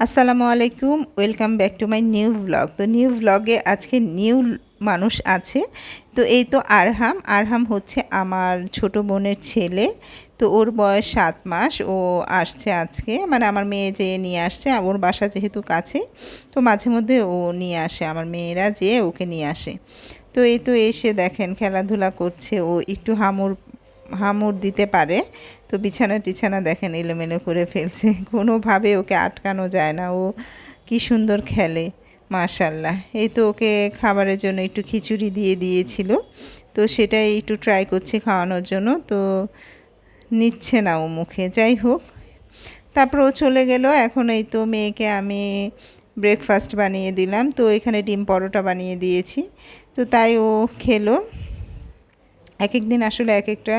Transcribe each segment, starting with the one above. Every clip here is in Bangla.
আসসালামু আলাইকুম, welcome back to my new vlog. তো নিউ ভ্লগে আজকে নিউ মানুষ আছে। তো এই তো আরহাম হচ্ছে আমার ছোট বোনের ছেলে। তো ওর বয়স 7 মাস। ও আসছে আজকে, মানে আমার মেয়ে যেয়ে নিয়ে আসছে। ওর বাসা যেহেতু কাছে, তো মাঝে মধ্যে ও নিয়ে আসে, আমার মেয়েরা যেয়ে ওকে নিয়ে আসে। তো এই তো এসে দেখেন খেলাধুলা করছে। ও একটু হামুর দিতে পারে। তো বিছানা টিছানা দেখেন এলোমেলো করে ফেলছে, কোনোভাবে ওকে আটকানো যায় না। ও কি সুন্দর খেলে, মাশাল্লাহ। এই তো ওকে খাবারের জন্য একটু খিচুড়ি দিয়ে দিয়েছিল, তো সেটাই একটু ট্রাই করছি খাওয়ানোর জন্য। তো নিচ্ছে না ও মুখে, যাই হোক। তারপর ও চলে গেল। এখন এই তো মেয়েকে আমি ব্রেকফাস্ট বানিয়ে দিলাম। তো এখানে ডিম পরোটা বানিয়ে দিয়েছি, তো তাই ও খেলো। এক এক দিন আসলে এক একটা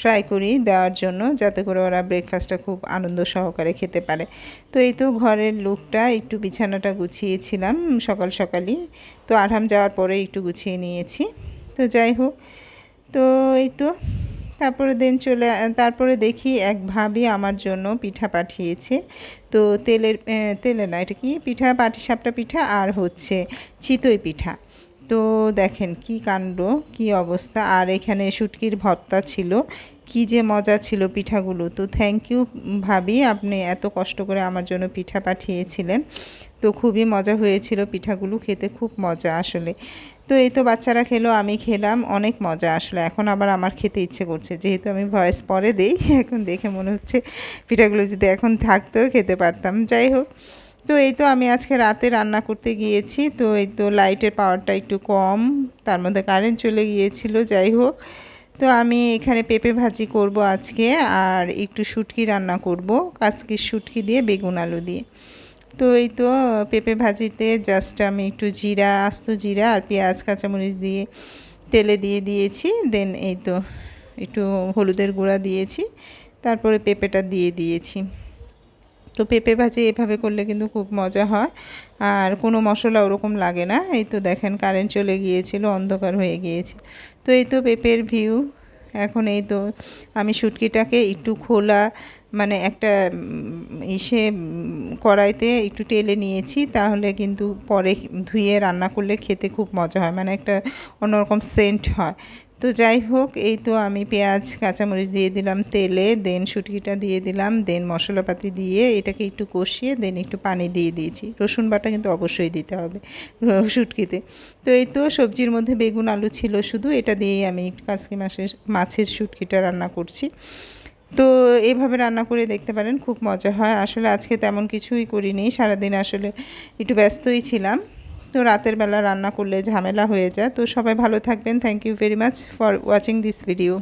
ট্রাই করি দেওয়ার জন্য, যাতে করে ওরা ব্রেকফাস্টটা খুব আনন্দ সহকারে খেতে পারে। তো এই তো ঘরের লুকটা, একটু বিছানাটা গুছিয়েছিলাম সকাল সকালই। তো আরহাম যাওয়ার পরে একটু গুছিয়ে নিয়েছি। তো যাই হোক, তো এই তো তারপরে দেখি এক ভাবি আমার জন্য পিঠা পাঠিয়েছে। তো তেলের না, এটা কি পিঠা, পাটিসাপটা পিঠা আর হচ্ছে চিতই পিঠা। তো দেখেন কি কাণ্ড, কি অবস্থা। আর এখানে শুটকির ভর্তা ছিল, কি যে মজা ছিল পিঠাগুলো। তো থ্যাংক ইউ ভাবি, আপনি এত কষ্ট করে আমার জন্য পিঠা পাঠিয়েছিলেন। তো খুবই মজা হয়েছিল পিঠাগুলো, খেতে খুব মজা আসলে। তো এই তো বাচ্চারা খেলো, আমি খেলাম, অনেক মজা আসলে। এখন আবার আমার খেতে ইচ্ছে করছে, যেহেতু আমি ভয়েস পরে দেই। এখন দেখে মনে হচ্ছে পিঠাগুলো যদি এখন থাকতেও খেতে পারতাম। যাই হোক, তো এই তো আমি আজকে রাতে রান্না করতে গিয়েছি। তো এই তো লাইটের পাওয়ারটা একটু কম, তার মধ্যে কারেন্ট চলে গিয়েছিল। যাই হোক, তো আমি এখানে পেঁপে ভাজি করব আজকে, আর একটু শুটকি রান্না করব, কাসকির শুটকি দিয়ে বেগুন আলু দিয়ে। তো এই তো পেঁপে ভাজিতে জাস্ট আমি একটু আস্ত জিরা আর পেঁয়াজ কাঁচামরিচ দিয়ে তেলে দিয়ে দিয়েছি। দেন এই তো একটু হলুদের গুঁড়া দিয়েছি, তারপরে পেঁপেটা দিয়ে দিয়েছি। তো পেঁপে ভাজি এভাবে করলে কিন্তু খুব মজা হয়, আর কোনো মশলা ওরকম লাগে না। এই তো দেখেন কারেন্ট চলে গিয়েছিল, অন্ধকার হয়ে গিয়েছে। তো এই তো পেঁপের ভিউ। এখন এই তো আমি শুটকিটাকে একটু খোলা, মানে একটা কড়াইতে একটু টেলে নিয়েছি, তাহলে কিন্তু পরে ধুয়ে রান্না করলে খেতে খুব মজা হয়, মানে একটা অন্যরকম সেন্ট হয়। তো যাই হোক, এই তো আমি পেঁয়াজ কাঁচামরিচ দিয়ে দিলাম তেলে, দেন শুটকিটা দিয়ে দিলাম, দেন মশলাপাতি দিয়ে এটাকে একটু কষিয়ে দেন একটু পানি দিয়ে দিয়েছি। রসুন বাটা কিন্তু অবশ্যই দিতে হবে শুটকিতে। তো এই তো সবজির মধ্যে বেগুন আলু ছিল শুধু, এটা দিয়েই আমি কাসকি মাছের শুটকিটা রান্না করছি। তো এভাবে রান্না করে দেখতে পারেন, খুব মজা হয় আসলে। আজকে তেমন কিছুই করিনি, সারাদিন আসলে একটু ব্যস্তই ছিলাম। তো রাতের বেলা রান্না করলে ঝামেলা হয়ে যায়। তো সবাই ভালো থাকবেন। Thank you very much for watching this video.